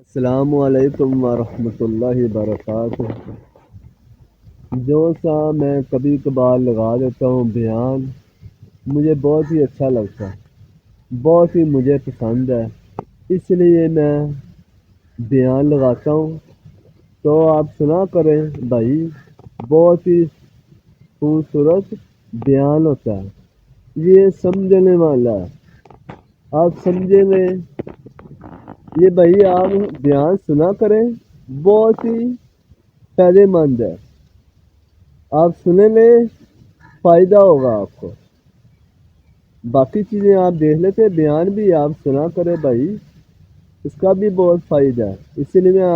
السلام علیکم ورحمۃ اللہ وبرکاتہ۔ جو سا میں کبھی کبھار لگا دیتا ہوں بیان، مجھے بہت ہی اچھا لگتا ہے، بہت ہی مجھے پسند ہے، اس لیے میں بیان لگاتا ہوں تو آپ سنا کریں بھائی۔ بہت ہی خوبصورت بیان ہوتا ہے، یہ سمجھنے والا ہے، آپ سمجھیں گے یہ بھائی، آپ بیان سنا کریں، بہت ہی فائدے مند ہے، آپ سنیں میں فائدہ ہوگا آپ کو۔ باقی چیزیں آپ دیکھ لیتے، بیان بھی آپ سنا کریں بھائی، اس کا بھی بہت فائدہ ہے، اسی لیے میں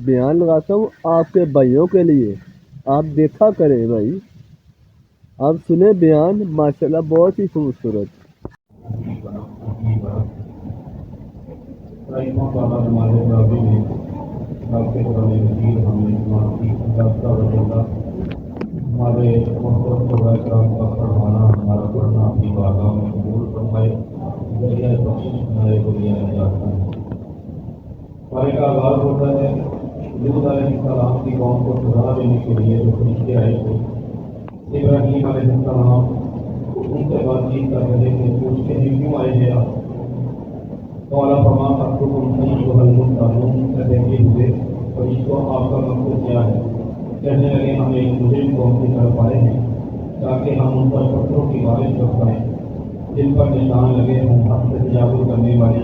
بیان لگاتا ہوں آپ کے بھائیوں کے لیے، آپ دیکھا کریں بھائی، آپ سنیں بیان، ماشاءاللہ بہت ہی خوبصورت۔ ہمارے محبت کرام کا فرمانا ہمارا پڑھنا اپنی بارگاہ میں قبول فرمائے، ذریعہ بخشش بنائے، ذریعہ نجات بنائے۔ سارے کا آغاز ہوتا ہے لوط علیہ السلام کی قوم کو سزا دینے کے لیے جو فرشتے آئے تھے۔ ابراہیم علیہ السلام ان سے بات چیت کر رہے تھے، پوچھتے ہیں کیوں آئے ہیں آپ؟ قال فما خطبكم أيها المرسلون، کہتے ہوئے فرشتوں آپ کا مقصد کیا ہے؟ کہنے لگے ہم ایک مجرم قوم کی طرف آئے ہیں تاکہ ہم ان پر پتھروں کی بارش برسائیں جن پر نشان لگے ہوں، حق سے تجاوز کرنے والے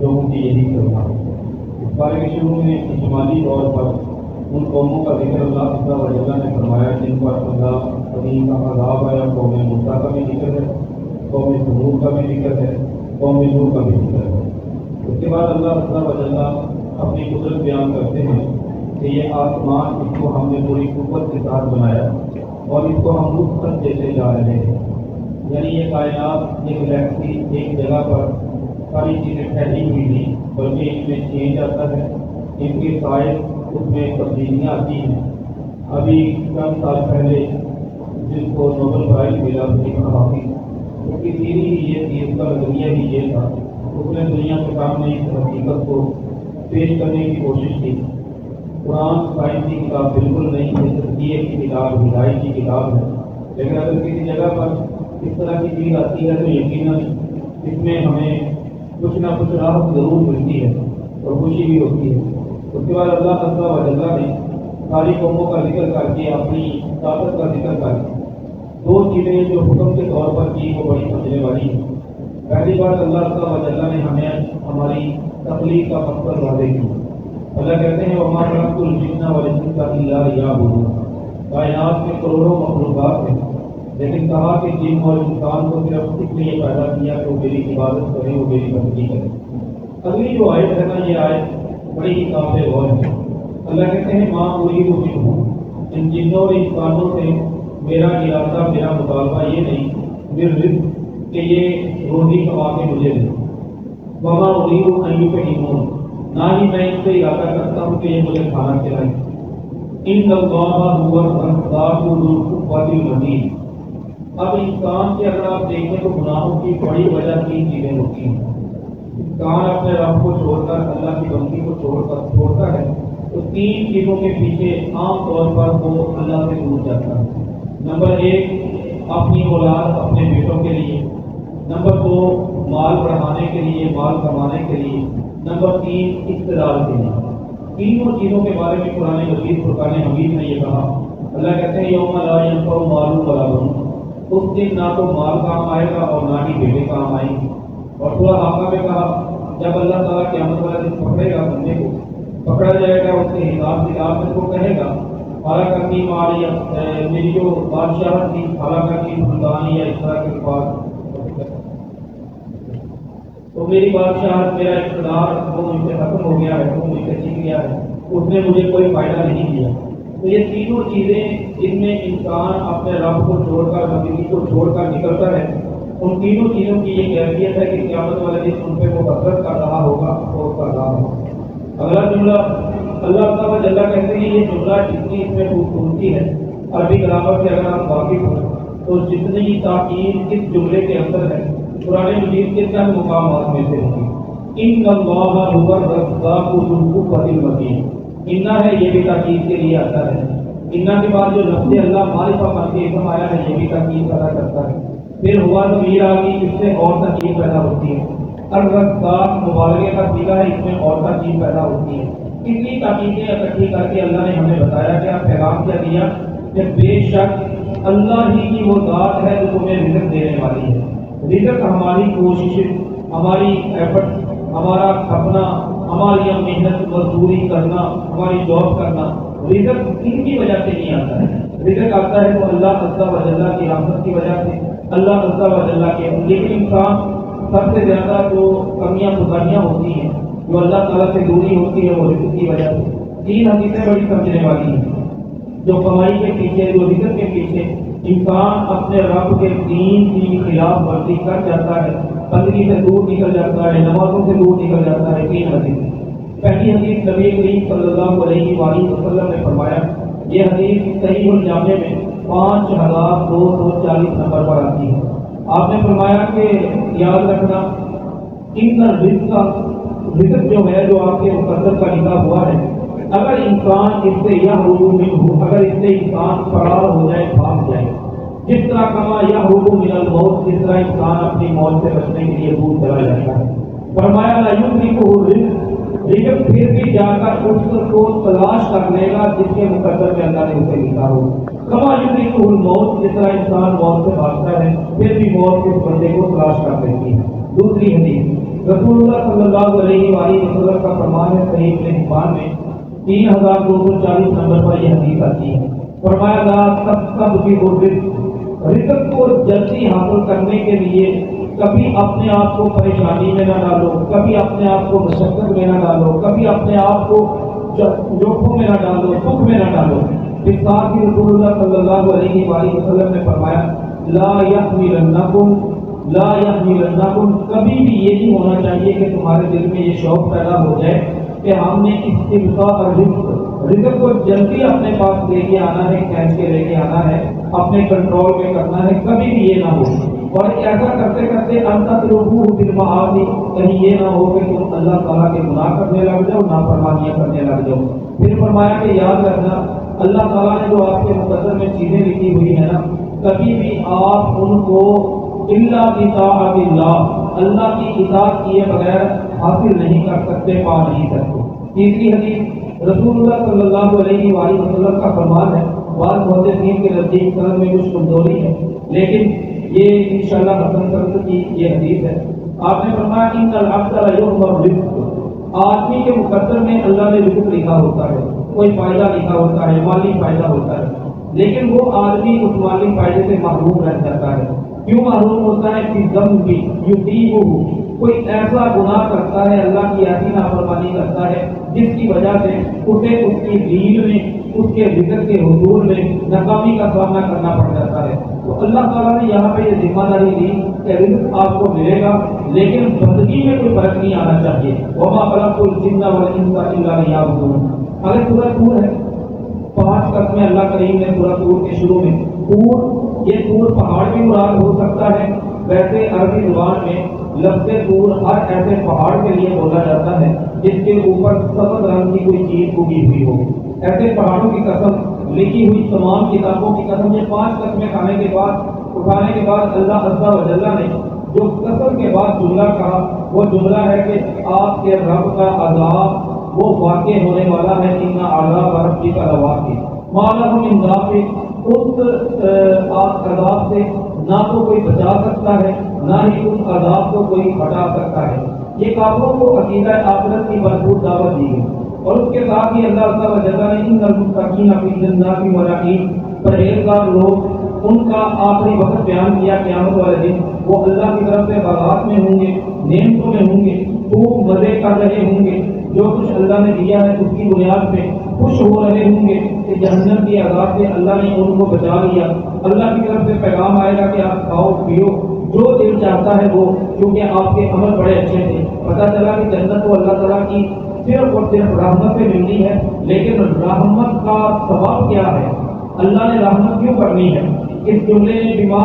لوگوں کی یہی سزا ہے۔ اس بارے کے شروع میں اجمالی طور پر ان قوموں کا ذکر اللہ عز و جل نے فرمایا جن پر اللہ قدیم کا عذاب آیا۔ قوم موسیٰ کا بھی ذکر ہے، قوم ثمود کا بھی ذکر ہے، قوم نوح کا بھی ذکر ہے۔ اس کے بعد اللہ عز و جل اپنی قدرت بیان کرتے ہیں کہ یہ آسمان، اس کو ہم نے پوری قوت کے ساتھ بنایا اور اس کو ہم رخصت دیتے جا رہے ہیں، یعنی یہ کائنات یہ گلیکسی ایک جگہ پر ساری چیزیں پھیلی ہوئی نہیں، بلکہ ان میں چینج آتا ہے، ان کے سائز اس میں تبدیلیاں آتی ہیں۔ ابھی چند سال پہلے جس کو نوبل پرائز ملا اسٹیفن ہاکنگ، اس کی تھیری ہی یہ تھی، اس کا نظریہ ہی یہ تھا، اس نے دنیا کے سامنے اس حقیقت کو پیش کرنے کی کوشش کی۔ قرآن سائنس کی کتاب بالکل نہیں ہے، تجزیے کی کتاب، ہدایت کی کتاب ہے، لیکن اگر کسی جگہ پر اس طرح کی چیز آتی ہے تو یقیناً اس میں ہمیں کچھ نہ کچھ راحت ضرور ملتی ہے اور خوشی بھی ہوتی ہے۔ اس کے بعد اللہ عز و جل نے ساری قوموں کا ذکر کر کے اپنی طاقت کا ذکر کر کے دو چیزیں جو حکم کے طور پر کی وہ بڑی سمجھنے والی ہیں۔ پہلی بات، اللہ عز و جل نے ہمیں ہماری تخلیق کا مقصد واضح کیا۔ اللہ کہتے ہیں وما خلقت الجن والانس الا لیعبدون، کائنات میں کروڑوں مخلوقات ہیں، لیکن کہا کہ جن اور انسان کو صرف اس لیے پیدا کیا کہ وہ میری عبادت کرے، وہ میری بندگی کرے۔ اگلی جو آیت ہے نا، یہ آیت بڑی ہی قابل غور ہے۔ اللہ کہتے ہیں ماں اريد منهم، ان جنوں اور انسانوں سے میرا ارادہ، میرا مطالبہ یہ نہیں من رزق کہ یہ روزی کما کے مجھے دے، وما اريد ان يطعمون، نہ ہی میں ان سے ارادہ کرتا ہوں کہ یہ مجھے کھانا کھلائیں۔ ان اللہ هو الرزاق ذو القوة المتین۔ اب انسان کے اگر آپ دیکھیں تو گناہوں کی بڑی وجہ تین چیزیں ہوتی ہیں۔ انسان اپنے رب کو چھوڑ کر، اللہ کی بندگی کو چھوڑتا ہے تو تین چیزوں کے پیچھے عام طور پر وہ اللہ سے دور جاتا ہے۔ نمبر ایک، اپنی اولاد، اپنے بیٹوں کے لیے۔ نمبر دو، مال بڑھانے کے لیے، مال کمانے کے لیے۔ نمبر تین، اقتدار کے لیے۔ تینوں چیزوں کے بارے میں قرآن مجید، فرقان حمید نے یہ کہا۔ اللہ کہتے ہیں یوم لا ينفع مال ولا بنون، اس دن نہ تو مال کام آئے گا اور نہ ہی بیٹے کام آئیں گے۔ اور سورہ حاقہ میں کہا جب اللہ تعالیٰ قیامت والا دن پکڑے گا بندے کو، پکڑا جائے گا، اس کے حساب کتاب میں کو کہے گا حالانکہ کی مالی میری جو بادشاہت تھی، حالانکہ کی خاندانی یا اس طرح کے پاس تو میری بادشاہت، میرا اقتدار وہ مجھ سے ختم ہو گیا ہے، وہ مجھ سے چھن گیا ہے، اس نے مجھے کوئی فائدہ نہیں دیا۔ تو یہ تینوں چیزیں جن میں انسان اپنے رب کو چھوڑ کر، بندگی کو چھوڑ کر نکلتا ہے، ان تینوں چیزوں کی یہ کیفیت ہے کہ قیامت والے دن ان پہ وہ حسرت کر رہا ہوگا، افسوس کر رہا ہوگا۔ اگلا جملہ اللہ تعالیٰ جل کہتے ہیں، یہ جملہ جتنی اس میں خوبصورتی ہے، عربی گرامر سے اگر آپ واقف ہو تو جتنی تاکید اس جملے کے اندر ہے قرآن مجید کے چند مقامات میں سے ہوگی۔ ان اللہ هو الرزاق ذو القوة المتین۔ انا ہے یہ بھی تاکید کے لیے آتا ہے، انا کے بعد جو لفظ اللہ معرفہ بن کے اسم آیا ہے یہ بھی تاکید ادا کرتا ہے۔ پھر ہوا ضمیر آ گئی، اس سے اور تاکید پیدا ہوتی ہے۔ الرزاق مبالغے کا صیغہ ہے، اس میں اور تاکید پیدا ہوتی ہے۔ اتنی تاکیدیں اکٹھی کر کے اللہ نے ہمیں بتایا کہ پیغام کیا دیا کہ بے شک اللہ ہی کی وہ ذات ہے جو تمہیں رزق دینے والی ہے۔ رزق ہماری کوشش، ہماری ایفرٹ، ہمارا کھپنا، ہماری محنت مزدوری کرنا، ہماری جاب کرنا، رزق ان کی وجہ سے نہیں آتا ہے۔ رزق آتا ہے تو اللہ عز و جل کی رحمت کی وجہ سے، اللہ عز و جل کے، لیکن انسان سب سے زیادہ جو کمیاں کوتاہیاں ہوتی ہیں، جو اللہ تعالیٰ سے دوری ہوتی ہے، وہ رزق کی وجہ سے۔ تین حدیثیں بڑی سمجھنے والی ہیں۔ جو کمائی کے پیچھے، جو رزق کے پیچھے انسان اپنے رب کے دین کی خلاف ورزی کر جاتا ہے، بندگی سے دور نکل جاتا ہے، نمازوں سے دور نکل جاتا ہے۔ تین حدیث۔ پہلی حدیث نبی کریم صلی اللہ علیہ وآلہ وسلم نے فرمایا، یہ حدیث صحیح الجامع میں 5240 نمبر پر آتی ہے۔ آپ نے فرمایا کہ یاد رکھنا، ان کا رزق جو ہے، جو آپ کے مقدر کا لکھا ہوا ہے، اگر انسان اس سے اگر اس سے انسان فرار ہو جائے، بھاگ جائے، جس طرح کما من الموت، جس طرح انسان اپنی موت سے بچنے کے لیے دور چلا جاتا ہے۔ فرمایا لا یدرکہ رزق پھر بھی جا کر اس کو تلاش کر لے گا جس کے مقدر میں اللہ نے اسے لکھا ہو۔ کما یدرکہ الموت، جس طرح انسان موت سے بھاگتا ہے، پھر بھی موت اس بندے کو تلاش کر لیتی ہے۔ دوسری حدیث، رسول اللہ صلی اللہ علیہ وآلہ وسلم کا فرمان ہے، صحیح ابن حبان میں 3240 نمبر پر یہ حدیث آتی ہے۔ فرمایا لا تستبقوا الرزق، رزق کو جلدی حاصل کرنے کے لیے کبھی اپنے آپ کو پریشانی میں نہ ڈالو، کبھی اپنے آپ کو مشقت میں نہ ڈالو، کبھی اپنے آپ کو جوخوں میں نہ ڈالو، دکھ میں نہ ڈالو۔ اس ساتھ ہی رسول اللہ صلی اللہ علیہ وآلہ وسلم نے فرمایا لا یحملنکم، کبھی بھی یہ نہیں ہونا چاہیے کہ تمہارے دل میں یہ شوق پیدا ہو جائے کہ ہم نے استبقاء رزق کو جلدی اپنے پاس لے کے آنا ہے، کھینچ کے لے کے آنا ہے، اپنے کنٹرول میں کرنا ہے، کبھی بھی یہ نہ ہو۔ اور ایسا کرتے کرتے ان تطلبوہ بالمعاصی، کہیں یہ نہ ہو کہ تم اللہ تعالیٰ کے گناہ کرنے لگ جاؤ، نافرمانیاں کرنے لگ جاؤ۔ پھر فرمایا کہ یاد رکھنا، اللہ تعالیٰ نے جو آپ کے مقدر میں چیزیں لکھی ہوئی ہیں نا، کبھی بھی آپ ان کو الا بطاعت اللہ کی اطاعت کیے بغیر حاصل نہیں کر سکتے، پا نہیں سکتے۔ تیسری حدیث، رسول اللہ صلی اللہ علیہ وآلہ وسلم کا فرمان ہے، بعض محدثین کے نزدیک سند میں کچھ کمزوری ہے، لیکن یہ انشاءاللہ حسن سند کی یہ حدیث ہے۔ آپ نے فرمایا ان العبد لیؤمر رزق، آدمی کے مقدر میں اللہ نے رزق لکھا ہوتا ہے، کوئی فائدہ لکھا ہوتا ہے، مالی فائدہ ہوتا ہے، لیکن وہ آدمی اس مالی فائدے سے محروم رہ جاتا ہے۔ کیوں محروم ہوتا ہے؟ کہ ذنب یصیبہ، کوئی ایسا گناہ کرتا ہے، اللہ کی ایسی نافرمانی کرتا ہے جس کی وجہ سے اسے اس کی دین میں، اس کے رزق کے حصول میں ناکامی کا سامنا کرنا پڑ جاتا ہے۔ تو اللہ تعالیٰ نے یہاں پہ یہ ذمہ داری دی کہ رزق آپ کو ملے گا، لیکن بندگی میں کوئی فرق نہیں آنا چاہیے۔ وما خلقت الجن والانس الا لیعبدون۔ اگر سورہ طور ہے، 5 قسمیں اللہ کریم نے سورہ طور کے شروع میں، طور، یہ طور پہاڑ بھی مراد ہو سکتا ہے۔ ویسے عربی زبان میں لفظ طور ہر ایسے پہاڑ کے لیے بولا جاتا ہے جس کے اوپر سبز رنگ کی کوئی چیز اگی ہوئی ہو۔ ایسے پہاڑوں کی قسم، لکھی ہوئی تمام کتابوں کی قسم، یہ 5 قسمیں کھانے کے بعد اللہ عز و جل نے جو قسم کے بعد جملہ کہا، وہ جملہ ہے کہ آپ کے رب کا عذاب وہ واقع ہونے والا ہے، ان عذاب ربک لواقع ما له من دافع۔ اس عذاب سے نہ تو کوئی بچا سکتا ہے، نہ ہی اس عذاب کو کوئی ہٹا سکتا ہے۔ یہ کافروں کو عقیدہ آخرت کی بھرپور دعوت دی ہے، اور اس کے ساتھ ہی اللہ تعالیٰ نے ان المتقین فی جنات و نعیم، پرہیزگار لوگ، ان کا آخری وقت بیان کیا قیامت والے دن، وہ اللہ کی طرف سے باغات میں ہوں گے، نعمتوں میں ہوں گے، خوب مزے کر رہے ہوں گے، جو کچھ اللہ نے دیا ہے اس کی بنیاد پہ خوش ہو رہے ہوں گے کہ جہنم کی عذاب سے اللہ نے ان کو بچا لیا۔ اللہ کی طرف سے پیغام آئے گا کہ آپ کھاؤ پیو جو دل چاہتا ہے وہ، کیونکہ آپ کے عمل بڑے اچھے تھے۔ پتہ چلا کہ جنت تو اللہ تعالیٰ کی صرف اور صرف رحمت سے ملنی ہے، لیکن رحمت کا ثواب کیا ہے؟ اللہ نے رحمت کیوں کرنی ہے؟ اس جملے نے بما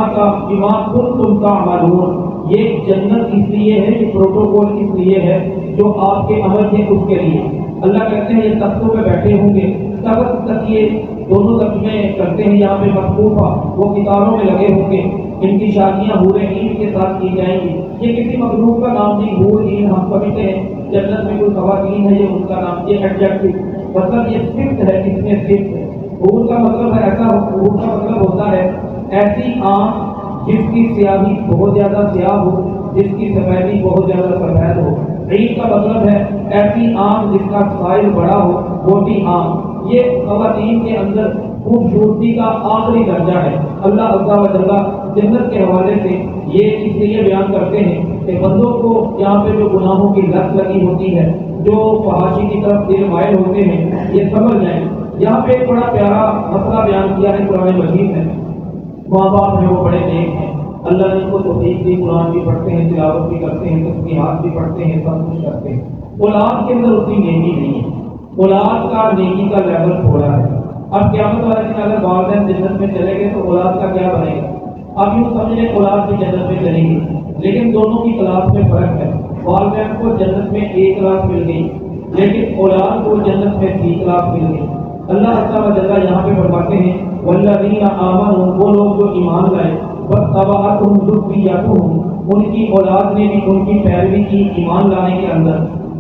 کنتم تعملون، یہ جنت اس لیے ہے، یہ پروٹوکول اس لیے ہے جو آپ کے عمل تھے اس کے لیے۔ اللہ کہتے ہیں یہ تختوں پہ بیٹھے ہوں گے، تخت تک یہ دونوں ترجمے کرتے ہیں یہاں پہ مخفوفہ، وہ کتاروں میں لگے ہوں گے، ان کی شادیاں حور عین کے ساتھ کی جائیں گی۔ یہ کسی مخلوق کا نام نہیں، حور عین ہم سمجھتے ہیں جنت میں کوئی خواتین ہے، یہ ان کا نام، یہ ایڈجیکٹو مطلب یہ صفت ہے، اس میں صفت ہے۔ حور کا مطلب ہے ایسا، حور کا مطلب ہوتا ہے ایسی آنکھ جس کی سیاہی بہت زیادہ سیاہ ہو، جس کی سفیدی بہت زیادہ سفید ہو۔ عین کا مطلب ہے ایسی آنکھ جس کا سائز بڑا ہو، موٹی آنکھ۔ یہ خواتین کے اندر خوبصورتی کا آخری درجہ ہے۔ اللہ عز و جل جنت کے حوالے سے یہ اس لیے بیان کرتے ہیں کہ بندوں کو یہاں پہ جو گناہوں کی لت لگی ہوتی ہے، جو فحاشی کی طرف دل مائل ہوتے ہیں، یہ سمجھ جائیں۔ یہاں پہ ایک بڑا پیارا مسئلہ بیان کیا ہے قرآن مجید میں۔ ماں باپ ہیں وہ بڑے نیک ہیں، اللہ نے ان کو توفیق دی، قرآن بھی پڑھتے ہیں، تلاوت بھی کرتے ہیں، تسبیحات بھی پڑھتے ہیں، سب کچھ کرتے ہیں۔ اولاد کے اندر اتنی نیکی نہیں ہے، اولاد کا نیکی کا لیول تھوڑا ہے۔ اب قیامت والے دن اگر والدین جنت میں چلے گئے تو اولاد کا کیا بنے گا؟ اب یوں سمجھ لیں اولاد بھی جنت میں چلے گی، لیکن دونوں کی کلاس میں فرق ہے۔ والدین کو جنت میں A کلاس مل گئی، لیکن اولاد کو جنت میں C کلاس مل گئی۔ اللہ عز و جل یہاں پہ فرماتے ہیں والذین آمنوا، وہ لوگ جو ایمان لائے، واتبعتہم ذریتہم، ان کی اولاد نے بھی ان کی پیروی کی ایمان لانے کے اندر،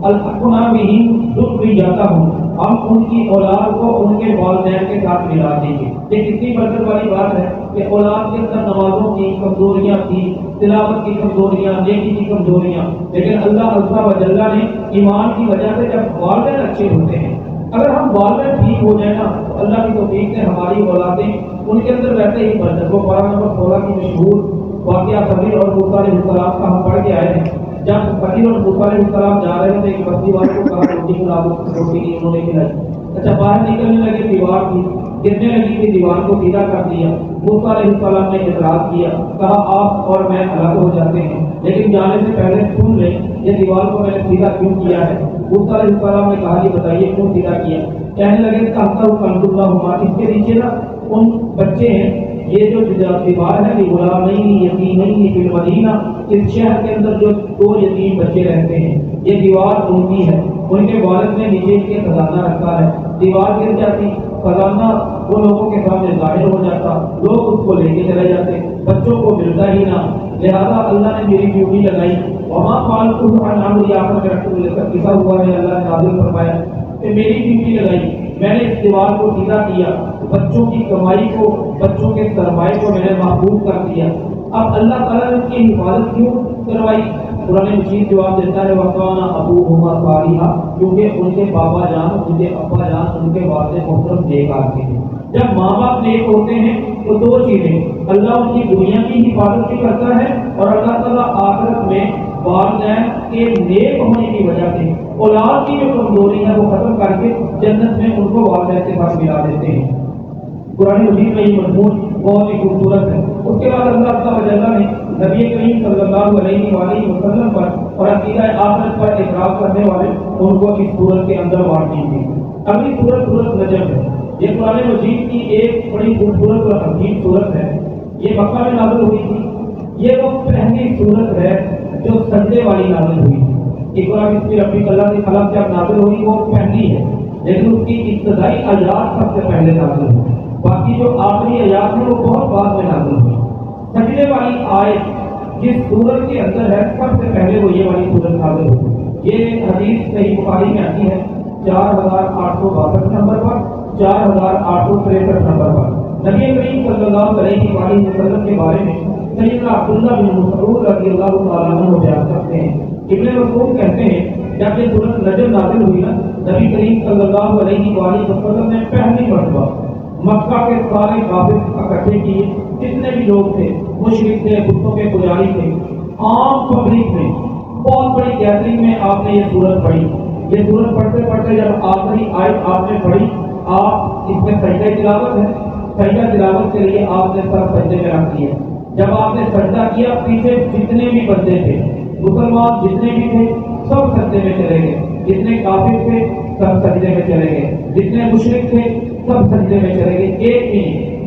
الحقنا بہم ذریتہم، ہم ان کی اولاد کو ان کے والدین کے ساتھ ملا دیں گے۔ یہ کتنی برکت والی بات ہے کہ اولاد کے اندر نمازوں کی کمزوریاں تھی، تلاوت کی کمزوریاں، نیکی کی کمزوریاں، لیکن اللہ عز و جل نے ایمان کی وجہ سے جب والدین اچھے ہوتے ہیں، اگر ہم والدین ٹھیک ہو جائیں نا تو اللہ کی توفیق سے ہماری اولادیں ان کے اندر ویسے ہی برکت۔ وہ پارہ نمبر 16 کی مشہور واقعہ خضر اور موسیٰ علیہ السلام کا ہم پڑھ کے آئے ہیں۔ جب خضر اور موسیٰ علیہ السلام جا رہے تھے، ایک بستی والے کو کہا روٹی کھلا دو، روٹی نہیں انہوں نے کھلائی۔ اچھا باہر نکلنے لگے، دیوار تھی، گرنے لگی تھی، دیوار کو سیدھا کر دیا۔ موسیٰ علیہ السلام نے اعتراض کیا، کہا آپ اور میں الگ ہو جاتے ہیں، لیکن جانے سے پہلے سن لیں یہ دیوار کو میں نے سیدھا کیوں کیا ہے۔ موسیٰ علیہ السلام نے کہا یہ بتائیے کیوں سیدھا کیا؟ کہنے لگے کہتا ہوں اللہ، اس کے نیچے نا ان بچے ہیں، یہ جو دیوار ہے یہ غلامین یتیمین فی المدینہ، اس شہر کے اندر جو 2 یتیم بچے رہتے ہیں، یہ دیوار ان کی ہے، ان کے والد نے نیچے کے خزانہ رکھا ہے، دیوار گر جاتی، خزانہ وہ لوگوں کے سامنے ظاہر ہو جاتا، لوگ اس کو لے کے چلے جاتے، بچوں کو ملتا ہی نہ۔ لہذا اللہ نے میری ڈیوٹی لگائی، وما فعلتہ عن امری، آخر میں رسول اللہ لکھا ہوا ہے، اللہ نے نازل فرمایا کہ میری ڈیوٹی لگائی، میں نے اس دیوار کو سیدھا کیا، بچوں کی کمائی کو، بچوں کے سرمائے کو میں نے محفوظ کر دیا۔ اب اللہ تعالیٰ نے ان کی حفاظت کیوں کروائی؟ قرآن مجید جواب دیتا ہے وَقَانَ أَبُوهُمَا صَالِحًا، کیونکہ ان کے بابا جان، ان کے ابا جان، ان کے والد محترم نیک آدمی ہیں۔ جب ماں باپ نیک ہوتے ہیں تو 2 چیزیں، اللہ ان کی دنیا کی حفاظت بھی کرتا ہے اور اللہ تعالیٰ آخرت میں والدین کے نیک ہونے کی وجہ سے اولاد کی جو کمزوری ہے وہ ختم کر کے جنت میں ان کو والدین کے ساتھ ملا دیتے ہیں۔ قرآن مجید میں یہ مضمون بہت ہی خوبصورت ہے۔ اس کے بعد اللہ عز و جل نے نبی کریم صلی اللہ علیہ وآلہ وسلم پر اور عقیدہ آخرت پر اعتراف کرنے والے ان کو اس سورت کے اندر وارننگ دی۔ اگلی سورت سورت نجم ہے۔ یہ قرآن مجید کی ایک بڑی خوبصورت اور عظیم سورت ہے۔ یہ مکہ میں نازل ہوئی تھی۔ یہ وہ پہلی سورت ہے جو سجدے والی نازل ہوئی تھی۔ قرآن اس کی ربی اللہ کی خلق جب نازل ہوئی وہ پہلی ہے، لیکن اس کی ابتدائی آیات سب سے پہلے نازل ہوئی، باقی جو آخری آیات ہیں وہ بہت بعد میں نازل ہوئی۔ سجدے والی آیت جس سورت کے اندر ہے سب سے پہلے وہ یہ والی سورت نازل ہوئی۔ یہ حدیث صحیح بخاری میں آتی ہے 4862 نمبر پر، 4863 نمبر پر۔ نبی کریم صلی اللہ علیہ وآلہ وسلم کے بارے میں سیدنا عبداللہ بن مسعود رضی اللہ تعالیٰ عنہ بیان کرتے ہیں، ابن مسعود کہتے ہیں جب یہ سورت نجم نازل ہوئی نا، نبی کریم صلی اللہ علیہ وآلہ وسلم نے پہلی مرتبہ مکہ کے سارے کافر اکٹھے کیے، جتنے بھی لوگ تھے، مشرک تھے، بتوں کے پجاری تھے، عام پبلک میں بہت بڑی گیدرنگ میں آپ نے یہ سورت پڑھی۔ یہ سورت پڑھتے پڑھتے جب آخری آیت آپ نے پڑھی، آپ اس میں سجدہ تلاوت ہے، سجدہ تلاوت کے لیے آپ نے سر سجدے میں رکھ دیا۔ جب آپ نے سجدہ کیا، پیچھے جتنے بھی بندے تھے، مسلمان جتنے بھی تھے، سب سجدے میں چلے گئے، جتنے کافر تھے سب سجدے میں چلے گئے، جتنے مشرک تھے سب سجدے میں چلے گئے۔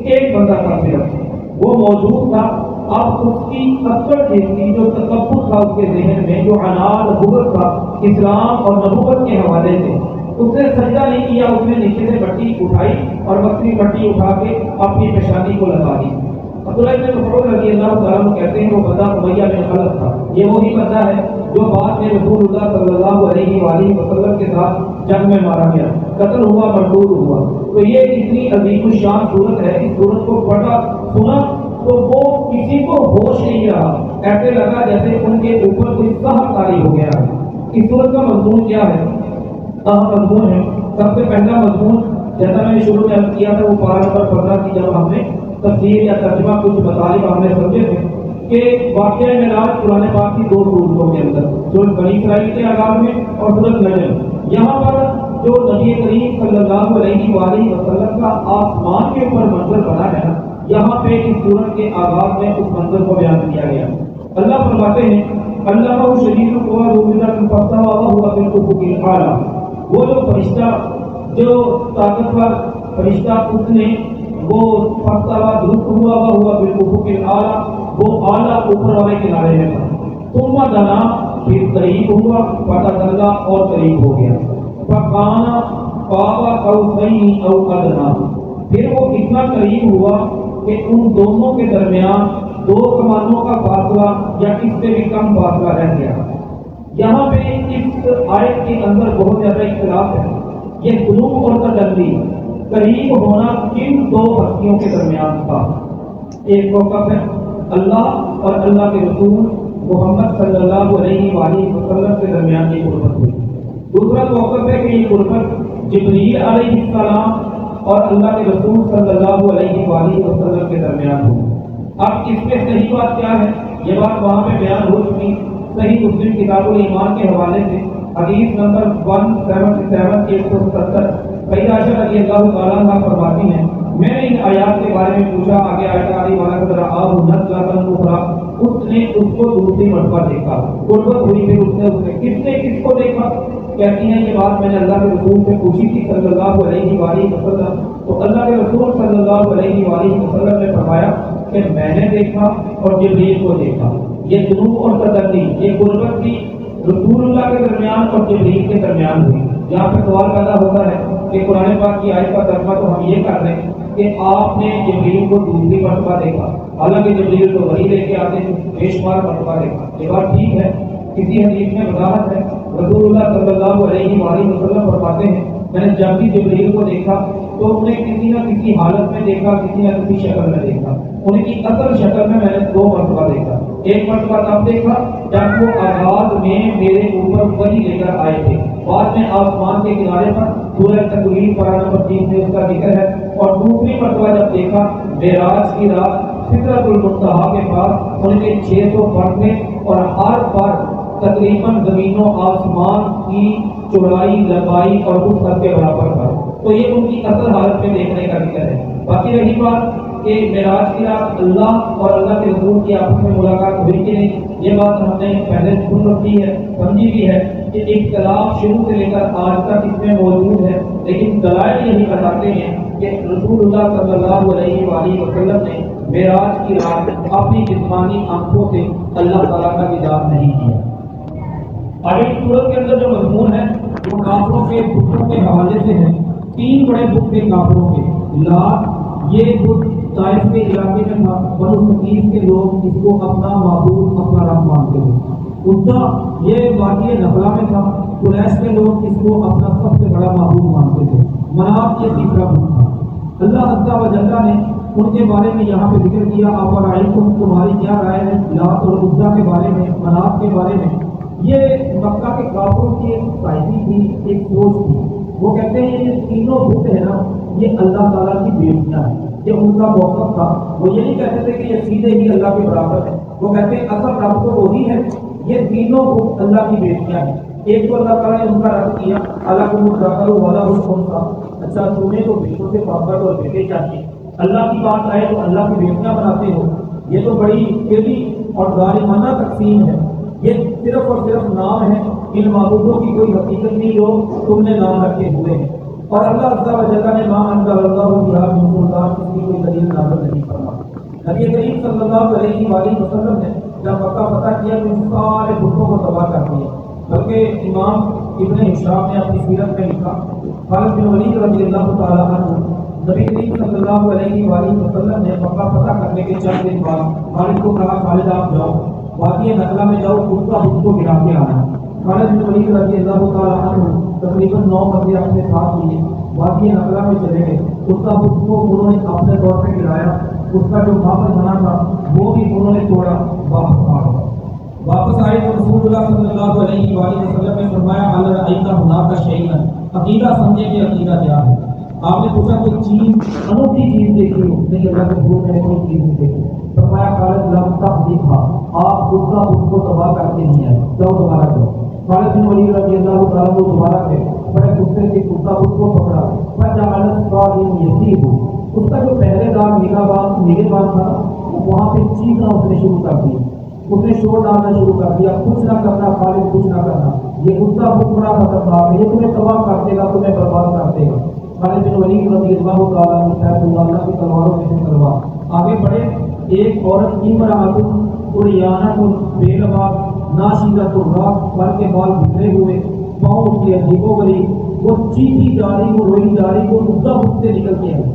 ایک بندہ تھا صرف، وہ موجود تھا اب اس کی اثر دیکھتی جو تکبر تھا اس کے ذہن میں، جو عناد غرور تھا اسلام اور نبوت کے حوالے سے، اس نے سجدہ نہیں کیا، اس نے نیچے سے مٹی اٹھائی اور بکری مٹی اٹھا کے اپنی پیشانی کو لگا دی۔ عبداللہ بن مسعود رضی اللہ تعالیٰ عنہ کہتے ہیں وہ بندہ امیہ بن خلف تھا، یہ وہی بندہ ہے جو بعد میں رسول اللہ صلی اللہ علیہ وآلہ وسلم کے ساتھ جنگ میں مارا گیا، قتل ہوا، مردود ہوا۔ تو یہ اتنی عظیم الشان صورت ہے، اس صورت کو پڑھا سنا تو وہ کسی کو ہوش نہیں رہا، ایسے لگا جیسے ان کے اوپر کوئی قہر طاری ہو گیا ہے۔ اس صورت کا مضمون کیا ہے؟ اہم مضمون ہے۔ سب سے پہلا مضمون جیسا میں نے شروع میں عرض کیا تھا، وہ پارہ نمبر 15 کی جب ہم نے تفسیر یا ترجمہ کچھ مطالب ہم نے سمجھے تھے کہ واقعہ معراج قرآن پاک کی 2 صورتوں کے اندر، سورۃ بنی اسرائیل کے آغاز میں اور سورۃ نجم، یہاں پر جو نبی کریم صلی اللہ علیہ وآلہ وسلم کا آسمان کے اوپر منظر بنا ہے، یہاں پہ اس سورت کے آغاز میں اس منظر کو بیان کیا گیا۔ اللہ فرماتے ہیں علمہ شدید القویٰ ذو مرۃ فاستویٰ وہو بالافق الاعلیٰ، وہ جو فرشتہ، جو طاقتور فرشتہ، اس نے وہ فاستویٰ درست ہوا وہو بالافق الاعلیٰ، وہ اعلیٰ اوپر والے کنارے میں تھا، ثم دنا، پھر قریب ہوا، فتدلی اور قریب ہو گیا، فکان قاب قوسین او ادنیٰ، پھر وہ اتنا قریب ہوا کہ ان دونوں کے درمیان 2 کمانوں کا فاصلہ یا اس سے بھی کم فاصلہ رہ گیا۔ یہاں پہ اس آیت کے اندر بہت زیادہ اختلاف ہے، یہ قلوب اور تجلی، قریب ہونا کن 2 ہستیوں کے درمیان تھا؟ ایک موقف ہے اللہ اور اللہ کے رسول محمد صلی اللہ علیہ وآلہ وسلم کے درمیان کی قربت ہوئی۔ دوسرا موقف ہے کہ یہ قربت جبریل علیہ السلام اور اللہ کے رسول صلی اللہ علیہ وآلہ وسلم کے درمیان ہوئی۔ اب اس میں صحیح بات کیا ہے؟ یہ بات وہاں پہ بیان ہو چکی، صحیح مسلم کتاب الایمان کے حوالے سے حدیث نمبر 177 170 سیدہ عائشہ رضی اللہ تعالیٰ عنہا فرماتی ہیں میں نے ان آیات کے بارے میں پوچھا، آگے آیت آ رہی وَلَقَدْ رَآهُ نَزْلَةً أُخْرَىٰ، اس نے اس کو دوسری مرتبہ دیکھا، قربت ہوئی، پھر اس نے کس نے کس کو دیکھا؟ کہتی ہیں یہ بات میں نے اللہ کے رسول سے پوچھی تھی صلی اللہ علیہ وآلہ وسلم، تو اللہ کے رسول صلی اللہ علیہ وآلہ وسلم نے فرمایا کہ میں نے دیکھا اور جبریل کو دیکھا۔ یہ جنوب اور تدلی، یہ قربت بھی رسول اللہ کے درمیان اور جبریل کے درمیان ہوئی۔ یہاں پہ سوال پیدا ہوتا ہے کہ قرآن پاک کی آیت کا ترجمہ تو ہم یہ کر رہے ہیں کہ آپ نے جبریل کو دوسری مرتبہ دیکھا، حالانکہ جبریل تو وہی لے کے آتے ہیں، بے شمار مرتبہ دیکھا۔ یہ بات ٹھیک ہے، کسی حدیث میں وضاحت ہے، رسول اللہ صلی اللہ علیہ وآلہ وسلم فرماتے ہیں میں نے جب بھی جبریل کو دیکھا تو انہیں کسی نہ کسی حالت میں دیکھا، کسی نہ کسی شکل میں دیکھا، ان کی اصل شکل میں نے 2 مرتبہ دیکھا۔ ایک مرتبہ تب دیکھا جب وہ آغاز میں میرے اوپر وحی لے کر آئے تھے، بعد میں آسمان کے کنارے پر سورہ تکویر پارہ نمبر 3 میں اس کا ذکر ہے، اور دوسری مرتبہ جب دیکھا معراج کی رات سدرۃ المنتہا کے پاس ان کے 600 پر تھے اور ہر پر تقریباً زمین و آسمان کی چوڑائی، لمبائی اور وسعت کے برابر تھا۔ تو یہ ان کی اصل حالت میں دیکھنے کا ذکر ہے۔ باقی رہی بات کہ معراج کی رات اللہ اور اللہ کے رسول کی آپس میں ملاقات ہوئی کہ نہیں، یہ بات ہم نے پہلے سن رکھی ہے، سمجھی بھی ہے کہ اختلاف شروع سے لے کر آج تک اس میں موجود ہے، لیکن دلائل یہی بتاتے ہیں کہ رسول اللہ صلی اللہ علیہ وآلہ وسلم نے معراج کی رات اپنی جسمانی آنکھوں سے اللہ تعالیٰ کا دیدار نہیں کیا۔ آگے کی صورت کے اندر جو مضمون ہے وہ کافروں کے بتوں کے حوالے سے ہے۔ 3 بڑے بت تھے کافروں کے۔ لات، یہ بت طائف کے علاقے میں تھا، بنو ثقیف کے لوگ اس کو اپنا معبود، اپنا رب مانتے تھے۔ عزا، یہ وادی نخلا میں تھا، قریش کے لوگ اس کو اپنا سب سے بڑا معبود مانتے تھے۔ منات، یہ تیسرا بت تھا۔ اللہ عز و جل نے ان کے بارے میں یہاں پہ ذکر کیا، افرأیتم، تمہاری کیا رائے ہے لات اور عزا کے بارے میں، منات کے بارے میں۔ یہ مکہ کے کافروں کی ایک سائیکی تھی، ایک سوچ تھی۔ وہ کہتے ہیں یہ تینوں بت ہے نا، یہ اللہ تعالیٰ کی بیٹیاں ہیں۔ یہ ان کا موقف تھا، وہ یہ نہیں کہتے تھے کہ یہ سیدھے ہی اللہ کے برابر ہے، وہ کہتے ہیں اصل رب تو وہی ہے، یہ تینوں بت اللہ کی بیٹیاں ہیں۔ ایک تو اللہ تعالیٰ نے ان کا رد کیا، اللہ کو مذکر والا حکم تھا، اچھا تمہیں تو بیٹوں سے محبت اور بیٹے چاہیے، اللہ کی بات آئے تو اللہ کی بیٹیاں بناتے ہو، یہ تو بڑی تیزی اور ظالمانہ تقسیم ہے۔ یہ صرف اور صرف نام ہے، ان معبودوں کی کوئی حقیقت نہیں، لوگ تم نے نام رکھے ہوئے ہیں۔ اور اللہ عز و جل نے ما انزل اللہ بہا من سلطان، اس کی کوئی دلیل نازل نہیں فرمایا۔ نبی کریم صلی اللہ علیہ وآلہ وسلم نے جب مکہ فتح کیا تو ان سارے بتوں کو تباہ کر دیا، بلکہ امام ابن ہشام نے اپنی سیرت میں لکھا خالد بن ولید رضی اللہ تعالیٰ عنہ نبی کریم صلی اللہ علیہ وآلہ وسلم نے مکہ فتح کرنے کے چند دن بعد خالد کو کہا خالد آپ جاؤ وادی نخلا میں جاؤ، خود کا بت کو گرا کے آنا۔ خالد بن ولید رضی اللہ تعالیٰ عنہ تقریباً 9 بندے اپنے ساتھ لیے وادی نخلا میں چلے گئے، اس کا بت کو انہوں نے اپنے طور پہ گرایا، اس کا جو بابر بنا تھا وہ بھی انہوں نے توڑا، واپس آئے تو رسول اللہ صلی اللہ علیہ وآلہ وسلم نے فرمایا الرأیت ھناک شیئا، عقیدہ سمجھے کہ عقیدہ کیا ہے؟ آپ نے پوچھا کوئی چیز انوکھی چیز دیکھی ہو؟ نہیں، اللہ کے حضور میں نے کوئی چیز نہیں دیکھی۔ فرمایا خالد لم تحدثھا، آپ خود کا خود کو تباہ کرتے نہیں آئے، جاؤ دوبارہ جاؤ۔ خالد بن ولید رضی اللہ تعالیٰ کو دوبارہ گئے، بڑے غصے سے خود کا خود کو پکڑا، فجعل الصائم یصیح، اس کا جو پہلے دار نگہبان تھا وہاں پہ چیخنا اس نے شروع کر دیا، اس نے شور ڈالنا شروع کر دیا، کچھ نہ کرنا خالد، کچھ نہ کرنا، یہ اس کا بہت بڑا خطرناک ہے، یہ تمہیں تباہ کر دے گا، تمہیں برباد کر دے گا۔ خالد بن ولید رضی اللہ تعالیٰ عنہ اللہ کی تلواروں میں سے تلوار آگے بڑھے، ایک عورت امرأۃ عریانۃ بے لباس ناشیدۃ الراس، سر کے بال بکھرے ہوئے، پاؤں اس کی عجیب و غریب، وہ چیخی جا رہی، وہ روئی جا رہی، وہ مدعا مجھ سے نکل کے آئی۔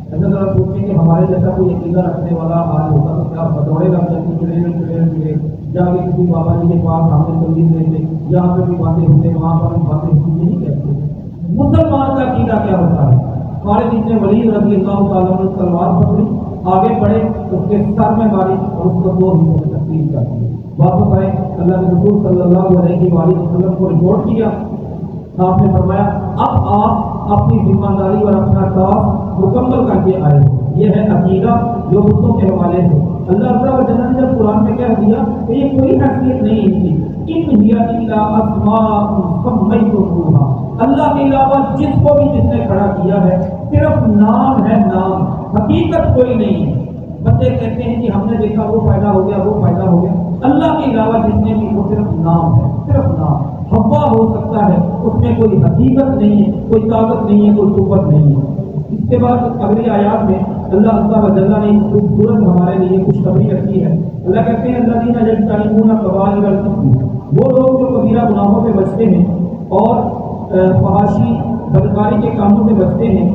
اگر ذرا سوچیں کہ ہمارے جیسا کوئی عقیدہ رکھنے والا حال ہوتا تو کیا بطورے لگ جاتی، چلے جا کے کسی بابا جی کے پاس ہم نے تنظیم لیتے، جہاں پہ بھی باتیں ہوتے وہاں پر ہم باتیں ہوتی نہیں کہتے۔ مسلمان کا عقیدہ کیا ہوتا ہے؟ خالد بن ولید رضی اللہ تعالیٰ نے تلوار پکڑی، آگے بڑھے، اس کے سر میں ماری اور اس کو 2 حصوں میں تقسیم کر دی۔ واپس آئے، اللہ کے رسول صلی اللہ علیہ وآلہ وسلم کو رپورٹ کیا، آپ نے فرمایا اب آپ اپنی ذمہ داری اور اپنا ٹاسک مکمل کر کے آئے۔ یہ ہے عقیدہ جو بتوں کے حوالے سے اللہ تعالیٰ جل نے جب قرآن میں کہہ دیا کہ یہ کوئی حیثیت نہیں ان کی، ان ہی الا اسماء سمیتموھا، اللہ کے علاوہ جس کو بھی جس نے کھڑا کیا ہے صرف نام ہے، نام، حقیقت کوئی نہیں ہے۔ بندے کہتے ہیں کہ ہم نے دیکھا وہ فائدہ ہو گیا، وہ فائدہ ہو گیا، اللہ کے علاوہ جس نے بھی وہ صرف نام ہے، صرف نام۔ ہوا ہو سکتا ہے، اس میں کوئی حقیقت نہیں ہے، کوئی طاقت نہیں ہے، کوئی قوت نہیں ہے۔ اس کے بعد اگلی آیات میں اللہ عز و جل نے خوبصورت ہمارے لیے خوشخبری رکھی ہے۔ اللہ کہتے ہیں الذین یجتنبون کبائر الاثم، وہ لوگ جو کبیرہ گناہوں سے بچتے ہیں اور فحاشی بدکاری کے کاموں سے بچتے ہیں،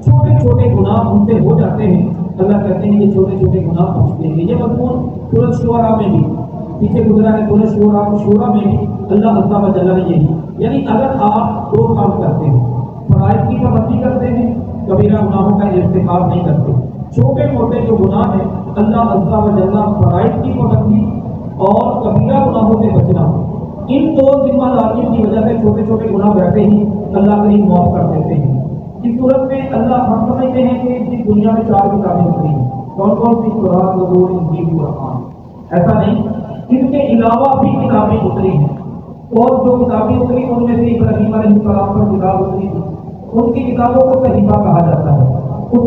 چھوٹے چھوٹے گناہ ان سے ہو جاتے ہیں، اللہ کہتے ہیں یہ چھوٹے چھوٹے گناہ پوچھتے ہیں۔ یہ مضمون سورۃ شعراء میں بھی پیچھے گزرا ہے، سورۃ شعراء میں بھی اللہ عز و جل نے یہی، یعنی اگر آپ 2 کام کرتے ہیں، فرائض کی پابندی کرتے ہیں، کبیرہ گناہوں کا ارتکاب نہیں کرتے، چھوٹے موٹے جو گناہ ہیں اللہ عز و جل فرائض کی پابندی اور کبیرہ گناہوں سے بچنا، ان 2 ذمہ داریوں کی وجہ سے چھوٹے چھوٹے گناہ ویسے ہی اللہ کریم معاف کر دیتے ہیں۔ اس صورت میں اللہ ہم سمجھتے ہیں کہ اس دنیا میں 4 کتابیں اتری ہیں، کون کون سی؟ تورات، زبور، انجیل، قرآن۔ ایسا نہیں، ان کے علاوہ بھی کتابیں اتری ہیں، اور جو کتابیں اتری ان میں سے ابراہیم علیہ السلام پر کتاب اتری تھی، ان کی کتابوں کو صحیفہ کہا جاتا ہے۔ اس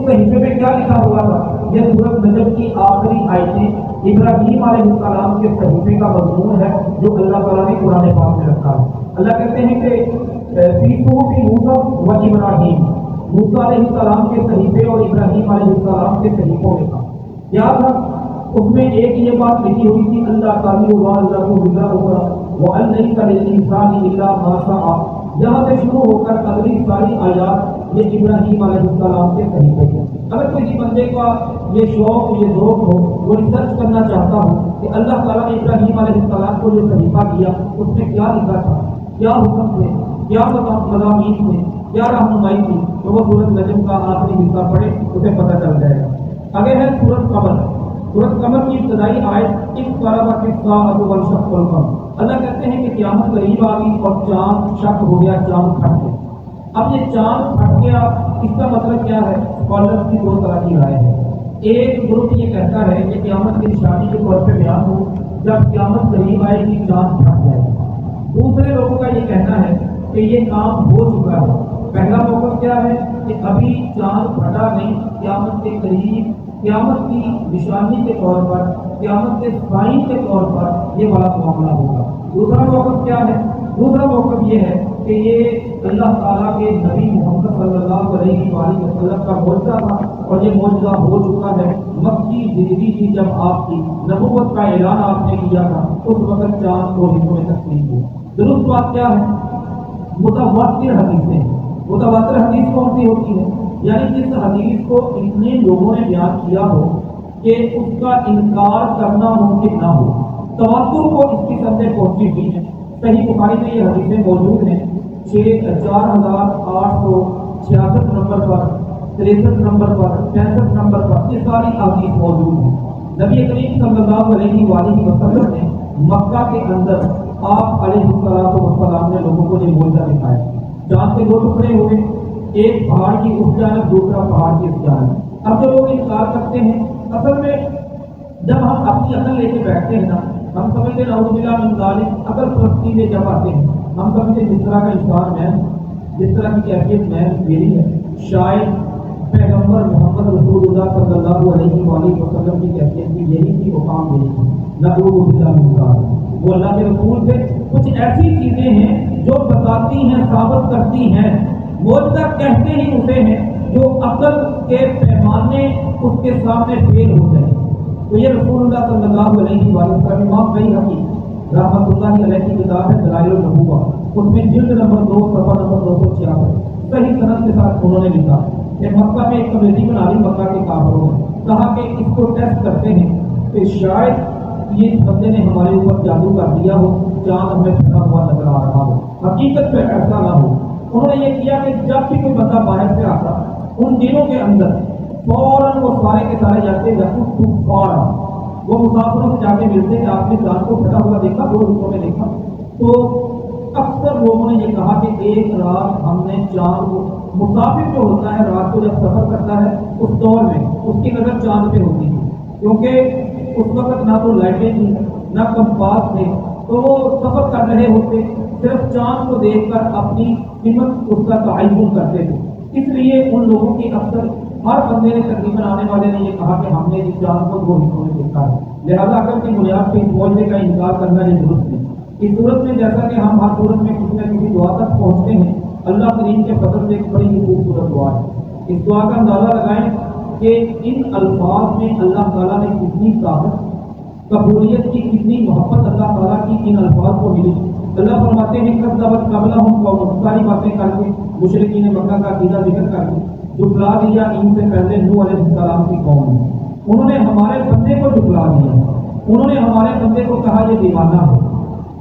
صحیفے میں کیا لکھا ہوا تھا؟ یہ سورۃ نجم کی آخری آیتیں ابراہیم علیہ السلام کے صحیفے کا مضمون ہے جو اللہ تعالیٰ نے قرآن پاک میں رکھا ہے۔ اللہ کہتے ہیں کہ فی صحف موسیٰ و ابراہیم، موسیٰ علیہ السلام کے صحیفے اور ابراہیم علیہ السلام کے صحیفوں میں تھا، کیا تھا؟ اس میں ایک یہ بات لکھی ہوئی تھی اللہ تعالیٰ وَأَن لَيْسَ لِلْإِنسَانِ إِلَّا مَا سَعَىٰ، یہاں سے شروع ہو کر اگلی ساری آیات یہ ابراہیم علیہ السلام کے صحیفے ہیں۔ اگر کسی بندے کا یہ شوق، یہ ذوق ہو، وہ ریسرچ کرنا چاہتا ہو کہ اللہ تعالیٰ نے ابراہیم علیہ السلام کو جو صحیفہ دیا اس میں کیا لکھا تھا، کیا حکم تھے، کیا مضامین تھے، کیا رہنمائی تھی، تو وہ سورۃ نجم کا آخری حصہ پڑھے، اسے پتہ چل جائے گا۔ آگے ہے سورۃ قمر۔ سورۃ قمر کی ابتدائی آیت اقتربت الساعۃ وانشق القمر، اللہ کہتے ہیں کہ قیامت قریب آ گئی اور چاند شق ہو گیا، چاند پھٹ گیا۔ اب یہ چاند پھٹ گیا، اس کا مطلب کیا ہے؟ اسکالرس کی 2 طرح کی رائے ہے۔ ایک گروپ یہ کہتا ہے کہ قیامت کی نشانی کے طور پہ بیان ہو جب قیامت قریب آئے گی چاند پھٹ جائے گا۔ دوسرے لوگوں کا یہ کہنا ہے کہ یہ کام ہو چکا ہے۔ پہلا موقف کیا ہے کہ ابھی چاند پھٹا نہیں، قیامت کے قریب، قیامت کی نشانی کے طور پر، قیامت کے سائن کے طور پر یہ بڑا معاملہ ہوگا۔ دوسرا موقف کیا ہے؟ دوسرا موقف یہ ہے کہ یہ اللہ تعالیٰ کے نبی محمد صلی اللہ اللہ علیہ وآلہ وسلم کا معجزہ تھا، اور یہ معجزہ ہو چکا ہے۔ مکی زندگی تھی جب آپ کی نبوت کا اعلان آپ نے کیا تھا، اس وقت چاند کو حصوں میں تقسیم ہوا۔ درست بات کیا ہے؟ متواتر حدیثیں۔ متواتر حدیث کون سی ہوتی ہے؟ یعنی جس حدیث کو اتنے لوگوں نے بیان کیا ہو کہ اس کا انکار کرنا ممکن نہ ہو۔ تواتر کو اس کی سمجھے پہنچی ہوئی ہے۔ صحیح بخاری میں یہ حدیثیں موجود ہیں 4866 نمبر پر، 63 نمبر پر، 65 نمبر پر، یہ ساری حدیث موجود ہیں۔ نبی کریم صلی اللہ علیہ وآلہ وسلم نے مکہ کے اندر آپ علیہ السلام نے لوگوں کو یہ معجزہ دکھایا۔ چاند کے دو ٹکڑے ہوئے، ایک پہاڑ کی اس جانب، دوسرا پہاڑ کی اس جانب۔ اب جو لوگ انکار کرتے ہیں، اصل میں جب ہم اپنی عقل لے کے بیٹھتے ہیں نا، ہم سمجھتے نعوذ باللہ من ذالک، عقل پرستی میں جب آتے ہیں ہم سمجھتے جس طرح کا انسان میں، جس طرح کی کیفیت میں میری ہے، شاید پیغمبر محمد رسول اللہ صلی اللہ علیہ وآلہ وسلم کی کیفیت کی یہی تھی، وہ کام یہی تھی۔ نعوذ باللہ من ذالک، وہ اللہ کے رسول سے کچھ ایسی چیزیں ہیں جو بتاتی ہیں، ثابت کرتی ہیں، معجزہ کہتے ہی اسے ہیں جو عقل کے پیمانے اس کے سامنے فیل ہو جائے۔ تو یہ رسول اللہ صلی اللہ علیہ وآلہ وسلم امام بیہقی رحمۃ اللہ علیہ کی کتاب ہے دلائل النبوہ، اس میں جلد نمبر 2 صفحہ نمبر 266 صحیح سند کے ساتھ انہوں نے لکھا کہ مکہ میں ایک کمیٹی بنا لی مکہ کے کافروں نے، کہا کہ اس کو ٹیسٹ کرتے ہیں کہ شاید یہ بندے نے ہمارے اوپر جادو کر دیا ہو، چاند ہمیں پھٹا ہوا نظر آ رہا ہو، حقیقت میں ایسا نہ ہو۔ انہوں نے یہ کیا کہ جب بھی کوئی بندہ باہر سے آتا، ان دنوں کے اندر فوراً وہ سارے کے سارے جاتے فوراً وہ مسافروں سے جا کے ملتے کہ آپ نے چاند کو پھٹا ہوا دیکھا، 2 حصوں میں دیکھا۔ تو اکثر لوگوں نے یہ کہا کہ ایک رات ہم نے چاند کو، مسافر جو ہوتا ہے رات کو جب سفر کرتا ہے اس دور میں اس کی نظر چاند پہ ہوتی ہے، کیونکہ اس وقت نہ تو لائٹیں تھیں نہ کمپاس تھے، تو وہ سفر کر رہے ہوتے صرف چاند کو دیکھ کر اپنی قیمت اس کا تعین کرتے تھے۔ اس لیے ان لوگوں کی اکثر ہر بندے نے تقریباً آنے والے نے یہ کہا کہ ہم نے اس چاند کو 2 حصوں میں دیکھا ہے، لہذا عقل کی بنیاد پہ اس معجزے کا انکار کرنا یہ درست نہیں۔ اس صورت میں جیسا کہ ہم ہر صورت میں کسی نہ کسی دعا تک پہنچتے ہیں، اللہ کریم کے فضل سے ایک بڑی ہی خوبصورت دعا ہے۔ اس دعا کا اندازہ لگائیں کہ ان الفاظ میں اللہ تعالیٰ نے کتنی طاقت، قبولیت کی کتنی محبت اللہ تعالیٰ کی ان الفاظ کو ملی۔ اللہ فرماتے ہیں کذبت قبلہم قوم، ساری باتیں کر کے مشرکین مکہ کا عقیدہ ذکر کر کے جھٹلا دیا ان سے پہلے نوح علیہ السلام کی قوم نے۔ انہوں نے ہمارے بندے کو جھٹلا دیا، انہوں نے ہمارے بندے کو کہا یہ دیوانہ ہے۔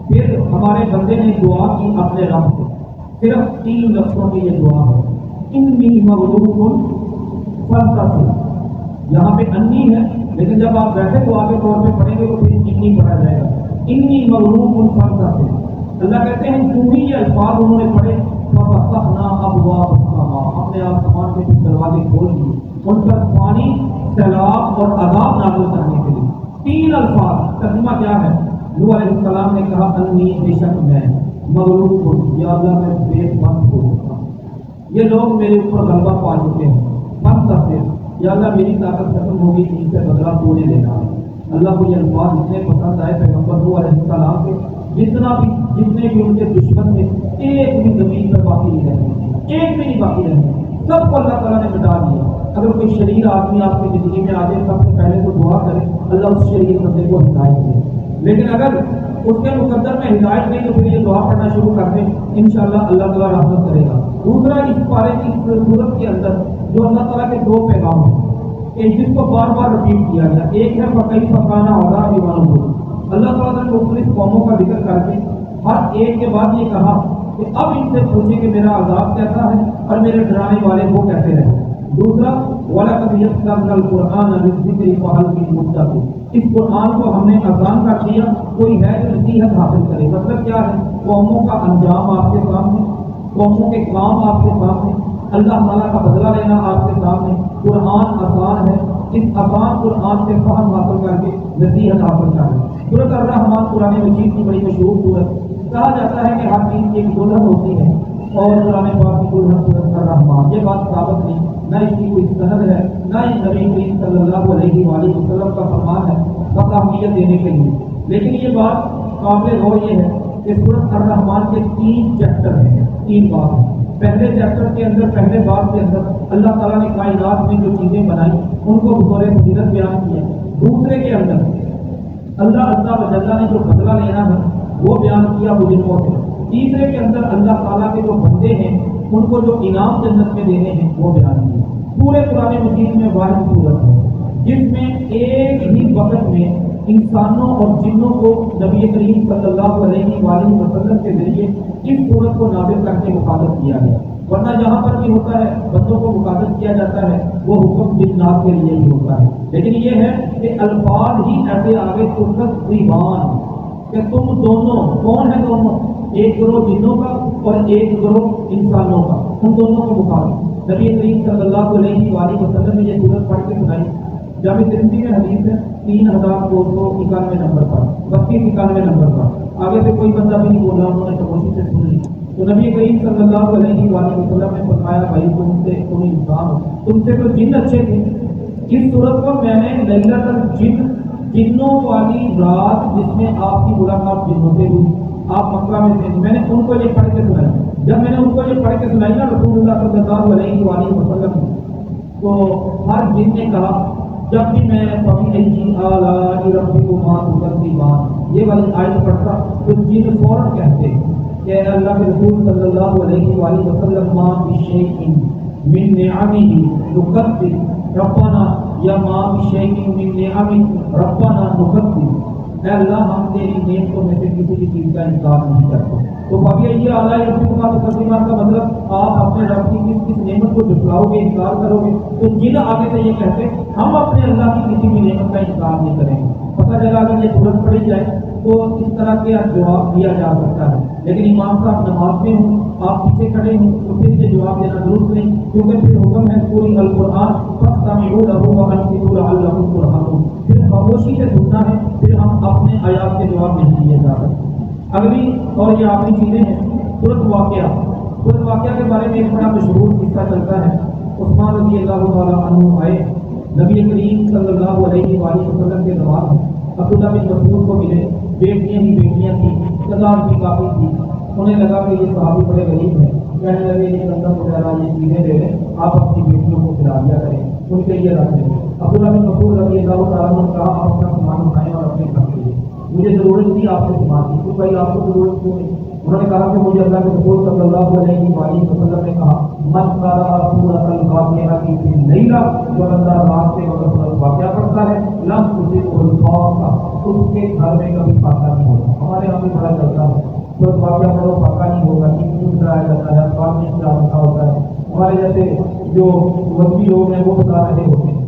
پھر ہمارے بندے نے دعا کی اپنے رب سے، صرف 3 لفظوں کی یہ دعا ہے، انی مغلوب فانتصر۔ یہاں پہ انی ہے، لیکن جب آپ ویسے دعا کے طور پہ پڑھیں گے تو پھر انی پڑھا جائے گا، انی مغلوب فانتصر۔ اللہ کہتے ہیں جو ہی یہ الفاظ انہوں نے پڑھے ففتحنا ابواب السماء، ہم نے آسمان کے دروازے کھول دیے ان پر پانی، سیلاب اور عذاب نازل کرنے کے لیے۔ 3 الفاظ، ترجمہ کیا ہے؟ نوح علیہ السلام نے کہا انی، بے شک میں، مغلوب ہوں، یا اللہ میں بے بس ہو چکا ہوں، یہ لوگ میرے اوپر غلبہ پا چکے ہیں، فانتصر، یا اللہ میری طاقت ختم ہوگی، ان سے بدلہ تو نے لینا۔ اللہ کو یہ الفاظ اتنے پسند آئے پیغمبر نوح علیہ السلام کے، جتنے بھی ان کے دشمن تھے ایک بھی زمین پر باقی نہیں رہتے، ایک بھی نہیں باقی رہتے، سب کو اللہ تعالیٰ نے مٹا دیا۔ اگر کوئی شریر آدمی آپ کی زندگی میں آ جائے سب سے پہلے تو دعا کرے اللہ اس شریر بندے کو ہدایت دے، لیکن اگر اس کے مقدر میں ہدایت نہیں تو پھر یہ دعا پڑھنا شروع کر دیں، انشاءاللہ اللہ تعالیٰ رحمت کرے گا۔ دوسرا اس پارے کی صورت کے اندر جو اللہ تعالیٰ کے 2 پیغام ہیں کہ جس کو بار بار رپیٹ کیا گیا، ایک ہے فقی فقانہ عذاب ایمان، اللہ تعالیٰ نے مختلف قوموں کا ذکر کر کے ہر ایک کے بعد یہ کہا کہ اب ان سے پوچھیں کہ میرا عذاب کیسا ہے اور میرے ڈرانے والے وہ کیسے رہے۔ دوسرا وَلَقَدْ يَسَّرْنَا الْقُرْآنَ لِلذِّكْرِ فَهَلْ مِن مُّدَّكِرٍ، اس قرآن کو ہم نے آسان کر دیا، کوئی ہے جو نصیحت حاصل کرے۔ مطلب کیا ہے؟ قوموں کا انجام آپ کے سامنے، قوموں کے کام آپ کے سامنے، اللہ تعالیٰ کا بدلہ لینا آپ کے سامنے۔ قرآن آسان ہے، اس آسان قرآن سے فہم حاصل کر کے نصیحت حاصل کریں۔ سورۃ الرحمن قرآن مجید کی بڑی مشہور سورت، کہا جاتا ہے کہ ہر چیز کی ایک دلہن ہوتی ہے اور قرآن پاک کی دلہن سورۃ الرحمن، یہ بات ثابت نہیں، نہ اس کی کوئی سند ہے، نہ اس نبی کریم صلی اللہ علیہ وآلہ وسلم کا فرمان ہے بس اہمیت دینے کے لیے۔ لیکن یہ بات قابل غور یہ ہے کہ سورۃ الرحمن کے 3 چیپٹر ہیں، 3 باب ہیں۔ پہلے چیپٹر کے اندر، پہلے باب کے اندر اللہ تعالیٰ نے کائنات میں جو چیزیں بنائی ان کو بطور فضیلت بیان کیا. دوسرے کے اندر اللہ عز و جل نے جو بدلہ لینا ہے وہ بیان کیا مجرموں سے. تیسرے کے اندر اللہ تعالیٰ کے جو بندے ہیں ان کو جو انعام جنت میں دینے ہیں وہ بیان کیا. پورے قرآن مجید میں واحد صورت ہے جس میں ایک ہی وقت میں انسانوں اور جنوں کو نبی کریم صلی اللہ علیہ وآلہ وسلم کے ذریعے اس صورت کو نازل کر کے مخاطب کیا گیا. ورنہ جہاں پر بھی ہوتا ہے بندوں کو مخاطب کیا جاتا ہے وہ حکم جنات کے لیے بھی ہوتا ہے. لیکن یہ ہے کہ الفاظ ہی ایسے آگے فرقت ریحان کہ تم دونوں کون ہے؟ دونوں، ایک گروہ جنوں کا اور ایک گروہ انسانوں کا، ان دونوں کو مخاطب نبی کریم صلی اللہ علیہ وآلہ وسلم نے یہ صورت پڑھ کے سنائی. جامع ترمذی میں حدیث ہے 3291 نمبر پر، 3291 نمبر پر. آگے سے کوئی بندہ بھی نہیں بولا، انہوں نے خاموشی سے سن لی. تو نبی کریم صلی اللہ علیہ وآلہ وسلم نے فرمایا بھائی تم انسان ہو، تم سے تو جن اچھے تھے. اس صورت کو میں نے لیلۃ الجن، جنوں والی رات جس میں آپ کی ملاقات جنوں سے ہوئی، آپ مکہ میں تھے، میں نے ان کو یہ پڑھ کے سنائی. جب میں نے ان کو یہ پڑھ کے سنائی نا رسول اللہ صلی اللہ علیہ وآلہ وسلم تو ہر جن نے کہا جب بھی میں فَبِأَيِّ آلَاءِ رَبِّكُمَا تُكَذِّبَانِ یہ والی آیت پڑھتا تو جن فوراً کہتے کہ اللہ کے رسول صلی اللہ علیہ وآلہ وسلم مَا بِشَيْءٍ مِّن نِّعَمِهِ نُكَذِّبُ رَبَّنَا یا مَا بِشَيْءٍ مِّن نِّعَمِهِ رَبَّنَا نُكَذِّبُ، اے اللہ ہم تیری نعمتوں میں سے کسی بھی چیز کا انکار نہیں کرتے. تو فَبِأَيِّ آلَاءِ رَبِّكُمَا تُكَذِّبَانِ کا مطلب آپ اپنے رب کی کس کس نعمت کو جھٹلاؤ گے، انکار کرو گے. تو جن آگے سے یہ کہتے ہم اپنے اللہ کی کسی بھی نعمت کا انکار نہیں کریں گے. پتہ چلا اگر یہ صورت پڑھی جائے تو اس طرح کے جواب دیا جا سکتا ہے. لیکن امام صاحب نماز میں ہوں، آپ پیچھے کھڑے ہوں تو پھر یہ جواب دینا درست نہیں، کیونکہ پھر حکم ہے پوری القرآن فَاسْتَمِعُوا لَهُ وَأَنصِتُوا لَعَلَّكُمْ تُرْحَمُونَ. پھر خاموشی سے سننا ہے، پھر ہم اپنے آیات کے جواب نہیں دیے جا سکتے. اگلی اور یہ آخری چیزیں ہیں سورت واقعہ. سورت واقعہ کے بارے میں ایک بڑا مشہور قصہ چلتا ہے. عثمان رضی اللہ تعالیٰ عنہ آئے نبی کریم صلی اللہ علیہ وآلہ وسلم کے زمان میں عبداللہ بن مسعود کو ملے. بیٹیاں ہی بیٹیاں تھیں، تعداد بھی کافی تھی. انہیں لگا کہ یہ صحابی بڑے غریب ہیں، کہنے لگے یہ گندم وغیرہ یہ چیزیں لے لیں، آپ اپنی بیٹیوں کو کھلا دیا کریں، ان کے لیے رکھ لیں. عبداللہ بن مسعود رضی اللہ تعالیٰ عنہ نے کہا آپ اپنا سامان اٹھائیں اور اپنے گھر کے لیے، مجھے ضرورت نہیں آپ سے سامان کی. تو بھائی آپ کو ضرورت کیوں نہیں؟ انہوں نے کہا کہ مجھے اللہ کے رسول صلی اللہ علیہ وآلہ وسلم نے کہا من قرأ سورۃ الواقعہ کی لیلہ، جو بندہ رات کے وقت سورۃ الواقعہ پڑھتا ہے لم تصبہ الفاقہ، اس کے گھر میں کبھی فاقہ نہیں ہوگا. ہمارے یہاں بھی بڑا چلتا ہے سورۃ الواقعہ پڑھو فاقہ نہیں ہوگا، کیوں کرایا جاتا ہے، اخبار میں کیا لکھا ہوتا ہے. ہمارے جیسے جو مذہبی لوگ ہیں وہ بتا رہے ہوتے ہیں.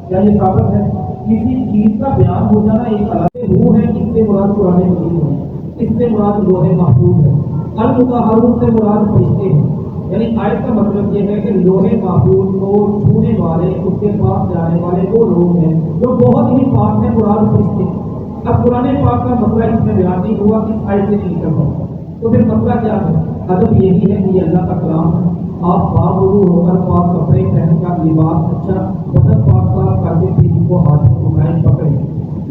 کیا یہ ثابت ہے؟ کسی چیز کا بیان ہو جانا ایک الگ روح ہے، اس سے مراد قرآن مجید ہے، اس سے مراد لوح محفوظ ہے. المطہرون سے مراد فرشتے ہیں. یعنی آیت کا مطلب یہ ہے کہ لوح محفوظ کو چھونے والے، اس کے پاس جانے والے وہ لوگ ہیں جو بہت ہی پاک ہیں، مراد فرشتے. اب قرآن پاک کا مسئلہ اس میں بیان نہیں ہوا، اس آیت سے نہیں نکل سکتا. تو پھر مسئلہ کیا ہے؟ ادب یہی ہے کہ یہ اللہ کا کلام ہے. آپ باوضو ہو کر پاک کپڑے پہن کر لباس اچھا بدن پاک صاف کر کے کسی کو ہاتھ میں اٹھائیں پکڑیں.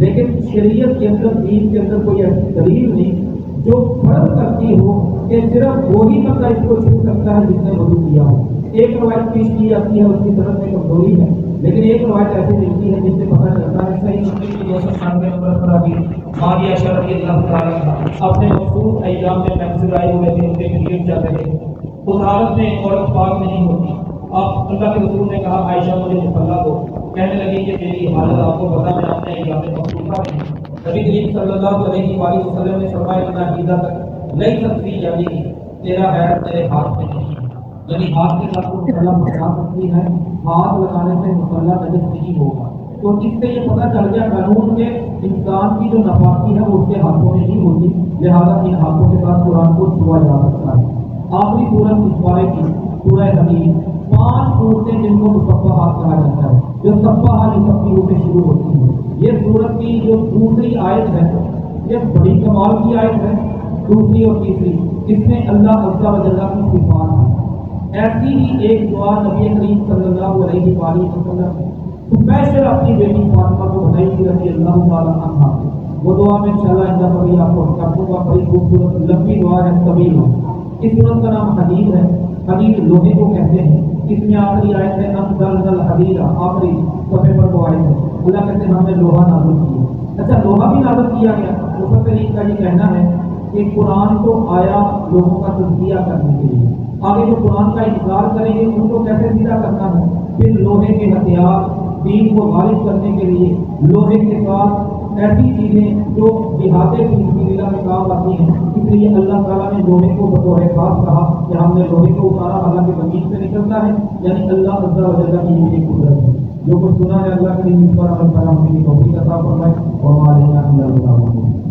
لیکن شریعت کے اندر، دین کے اندر کوئی ایسی دلیل نہیں جو فرض کرتی ہو کہ صرف وہی بندہ اس کو چھو سکتا ہے جس نے وضو کیا ہو. ایک روایت پیش کی جاتی ہے، اس کی طرف میں کمزوری ہے، لیکن ایک روایت ایسی ملتی ہے جس سے پتہ چلتا ہے صحیح مسلم کی 296 نمبر پر آتی ماریہ شرف اللہ تعالیٰ اپنے مخصوص ایام میں محفوظ آئے ہوئے تھے، ان کے قریب جاتے تھے. اس حالت میں عورت پاک نہیں ہوتی. آپ اللہ کے رسول نے کہا عائشہ مجھے مصلح دو. کہنے لگی کہ میری حالت آپ کو پتا میں اپنے ایام میں مخصوصہ نہیں. نبی کریم صلی اللہ علیہ وآلہ وسلم نے فرمایا انا حیدہ تک نہیں سکتی، یعنی تیرا حید تیرے ہاتھ میں نہیں، یعنی ہاتھ کے ساتھ مصلح بنا سکتی ہے، ہاتھ لگانے سے مصلح نجس نہیں ہوگا. تو اس سے یہ پتہ چل گیا قانون کے انسان کی جو ناپاکی ہے وہ اس کے ہاتھوں میں نہیں ہوتی، لہٰذا ان ہاتھوں کے ساتھ قرآن کو چھوا جا سکتا ہے. آخری سورت اس بارے کی سورہ حدید، 5 صورتیں جن کو مصباحات کہا جاتا ہے، جو صباح یصبح سے شروع ہوتی ہیں. یہ سورت کی جو دوسری آیت ہے یہ بڑی کمال کی آیت ہے، دوسری اور تیسری. اس میں اللہ عز و جل کی صفات ہے. ایسی ہی ایک دعا نبی کریم صلی اللہ علیہ وآلہ وسلم اسپیشل اپنی بیٹی فاطمہ کو بتائی تھی رضی اللہ تعالیٰ عنہا. وہ دعا میں انشاءاللہ اندر کبھی آپ کو کر دوں گا. بڑی خوبصورت لمبی دعا ہے، طویل ہے. اس سورت کا نام حدید ہے. حدید لوہے کو کہتے ہیں. اس میں آخری آیت ہے انزلنا الحدید، آخری صفحے پر وہ آیت ہے. اللہ کہتے ہیں ہم نے لوہا نازل کیا. اچھا لوہا بھی نازل کیا گیا. مفسرین کا یہ کہنا ہے کہ قرآن تو آیا لوگوں کا تزکیہ کرنے کے لیے، آگے جو قرآن کا انکار کریں گے ان کو کیسے سیدھا کرنا ہے. پھر لوہے کے ہتھیار دین کو غالب کرنے کے لیے لوہے کے ساتھ ایسی چیزیں جو جہاد فی سبیل اللہ میں کام آتی ہیں. اس لیے اللہ تعالیٰ نے لوہے کو بطور خاص کہا کہ ہم نے لوہے کو اتارا، حالانکہ زمین سے نکلتا ہے. یعنی اللہ عز و جل کی یہ قدرت ہے. جو کچھ سنا ہے اللہ کے لیے اس پر عمل کرنا ہمیں توفیق عطا فرمائے اور ہمارے یہاں